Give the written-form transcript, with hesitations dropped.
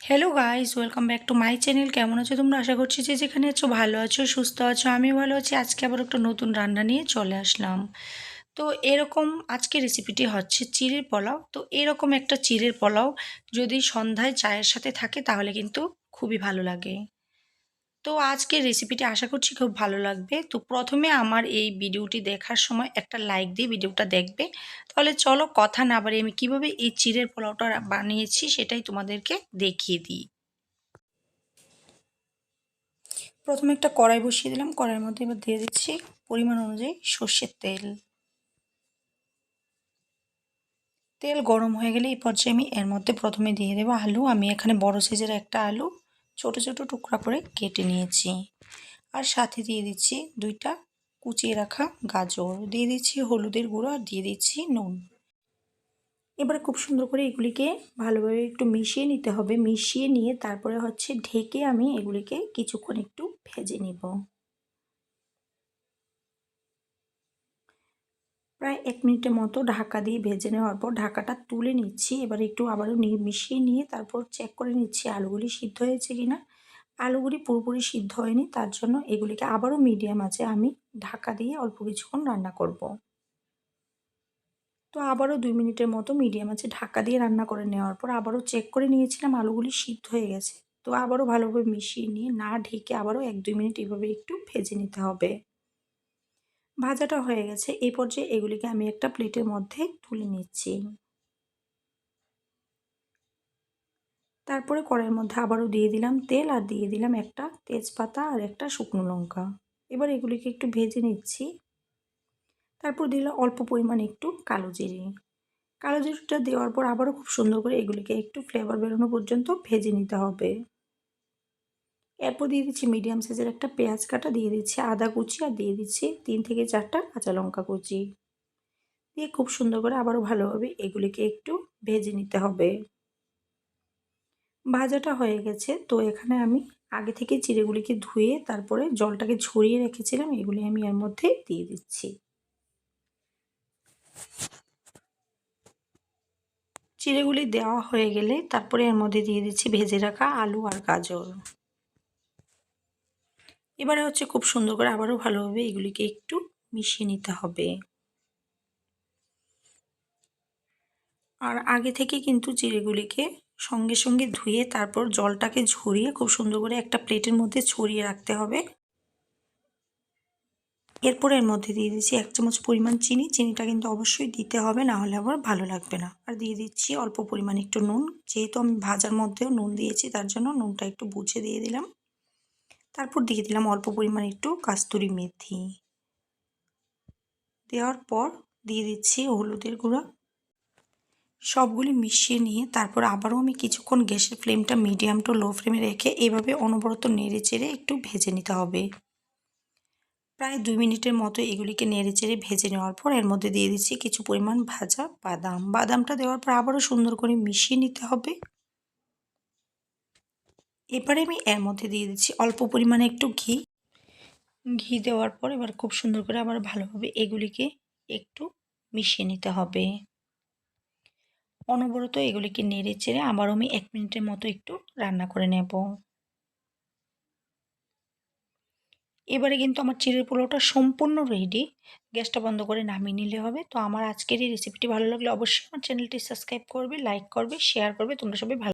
Hello guys, welcome back to my channel. কেমন আছো তোমরা? আশা করছি যে যেখানে আছো ভালো আছো, সুস্থ আছো। আমি ভালো আছি। আজকে আবার একটা নতুন রান্না নিয়ে চলে আসলাম। তো এরকম আজকে রেসিপিটি হচ্ছে চিড়ের পোলাও। তো এরকম একটা চিড়ের পোলাও যদি সন্ধ্যায় চায়ের সাথে থাকে তাহলে কিন্তু খুবই ভালো লাগে। তো আজকের রেসিপিটি আশা করছি খুব ভালো লাগবে। তো প্রথমে আমার এই ভিডিওটি দেখার সময় একটা লাইক দিয়ে ভিডিওটা দেখবে। তাহলে চলো কথা না বাড়িয়ে আমি কীভাবে এই চিড়ের পোলাওটা বানিয়েছি সেটাই তোমাদেরকে দেখিয়ে দিই। প্রথমে একটা কড়াই বসিয়ে দিলাম। কড়াইয়ের মধ্যে এবার দিয়ে দিচ্ছি পরিমাণ অনুযায়ী সর্ষের তেল। তেল গরম হয়ে গেলে এই পর্যায়ে আমি এর মধ্যে প্রথমে দিয়ে দেবো আলু। আমি এখানে বড় সাইজের একটা আলু ছোট ছোট টুকরা করে কেটে নিয়েছি। আর সাথে দিয়ে দিচ্ছি 2টা কুচিয়ে রাখা গাজর, দিয়ে দিচ্ছি হলুদের গুঁড়ো আর দিয়ে দিচ্ছি নুন। এবারে খুব সুন্দর করে এগুলিকে ভালোভাবে একটু মিশিয়ে নিতে হবে। মিশিয়ে নিয়ে তারপরে হচ্ছে ঢেকে আমি এগুলিকে কিছুক্ষণ একটু ভেজে নেব। প্রায় 1 মিনিটের মতো ঢাকা দিয়ে ভেজে নেওয়ার পর ঢাকাটা তুলে নিচ্ছি। এবার একটু আবারও মিশিয়ে নিয়ে তারপর চেক করে নিচ্ছি আলুগুলি সিদ্ধ হয়েছে কিনা। আলুগুলি পুরোপুরি সিদ্ধ হয়নি, তার জন্য এগুলিকে আবারও মিডিয়াম আঁচে আমি ঢাকা দিয়ে অল্প কিছুক্ষণ রান্না করব। তো আবারও 2 মিনিটের মতো মিডিয়াম আঁচে ঢাকা দিয়ে রান্না করে নেওয়ার পর আবারও চেক করে নিয়েছিলাম আলুগুলি সিদ্ধ হয়ে গেছে। তো আবারও ভালোভাবে মিশিয়ে নিয়ে না ঢেকে আবারও 1-2 মিনিট এভাবে একটু ভেজে নিতে হবে। ভাজাটা হয়ে গেছে। এই পর্যায়ে এগুলিকে আমি একটা প্লেটের মধ্যে তুলে নিচ্ছি। তারপরে কড়াইয়ের মধ্যে আবারও দিয়ে দিলাম তেল আর দিয়ে দিলাম একটা তেজপাতা আর একটা শুকনো লঙ্কা। এবার এগুলিকে একটু ভেজে নিচ্ছি। তারপর দিলাম অল্প পরিমাণ একটু কালো জিরে। কালো জিরেটা দেওয়ার পর আবারও খুব সুন্দর করে এগুলিকে একটু ফ্লেভার বেরোনো পর্যন্ত ভেজে নিতে হবে। এরপর দিয়ে দিচ্ছি মিডিয়াম সাইজের একটা পেঁয়াজ কাটা, দিয়ে দিচ্ছি আদা কুচি আর দিয়ে দিচ্ছি 3 থেকে 4টা কাঁচা লঙ্কা কুচি। দিয়ে খুব সুন্দর করে আবারও ভালোভাবে এগুলিকে একটু ভেজে নিতে হবে। ভাজাটা হয়ে গেছে। তো এখানে আমি আগে থেকে চিড়েগুলিকে ধুয়ে তারপরে জলটাকে ঝরিয়ে রেখেছিলাম, এগুলি আমি এর মধ্যে দিয়ে দিচ্ছি। চিড়েগুলি দেওয়া হয়ে গেলে তারপরে এর মধ্যে দিয়ে দিচ্ছি ভেজে রাখা আলু আর গাজর। এবারে হচ্ছে খুব সুন্দর করে আবারও ভালোভাবে এগুলিকে একটু মিশিয়ে নিতে হবে। আর আগে থেকে কিন্তু চিড়েগুলিকে সঙ্গে সঙ্গে ধুয়ে তারপর জলটাকে ঝরিয়ে খুব সুন্দর করে একটা প্লেটের মধ্যে ছড়িয়ে রাখতে হবে। এরপর এর মধ্যে দিয়ে দিচ্ছি 1 চামচ পরিমাণ চিনি। চিনিটা কিন্তু অবশ্যই দিতে হবে, না হলে আবার ভালো লাগবে না। আর দিয়ে দিচ্ছি অল্প পরিমাণ একটু নুন। যেহেতু আমি ভাজার মধ্যেও নুন দিয়েছি তার জন্য নুনটা একটু বুঝে দিয়ে দিলাম। তারপর দিয়ে দিলাম অল্প পরিমাণ একটু কাস্তুরি মেথি। দেওয়ার পর দিয়ে দিচ্ছি হলুদের গুঁড়া। সবগুলি মিশিয়ে নিয়ে তারপর আবারও আমি কিছুক্ষণ গ্যাসের ফ্লেমটা মিডিয়াম টু লো ফ্লেমে রেখে এভাবে অনবরত নেড়ে চেড়ে একটু ভেজে নিতে হবে। প্রায় 2 মিনিটের মতো এগুলিকে নেড়েচেড়ে ভেজে নেওয়ার পর এর মধ্যে দিয়ে দিচ্ছি কিছু পরিমাণ ভাজা বাদাম। বাদামটা দেওয়ার পর আবারও সুন্দর করে মিশিয়ে নিতে হবে। এবারে আমি এর মধ্যে দিয়ে দিচ্ছি অল্প পরিমাণে একটু ঘি। ঘি দেওয়ার পর এবার খুব সুন্দর করে আবার ভালোভাবে এগুলিকে একটু মিশিয়ে নিতে হবে। অনবরত এগুলিকে নেড়েচেড়ে আবারও আমি 1 মিনিটের মতো একটু রান্না করে নেব। এবারে কিন্তু আমার চিড়ের পোলাওটা সম্পূর্ণ রেডি। গ্যাসটা বন্ধ করে নামিয়ে নিলে হবে। তো আমার আজকের এই রেসিপিটি ভালো লাগলে অবশ্যই আমার চ্যানেলটি সাবস্ক্রাইব করবে, লাইক করবে, শেয়ার করবে। তোমরা সবাই ভালো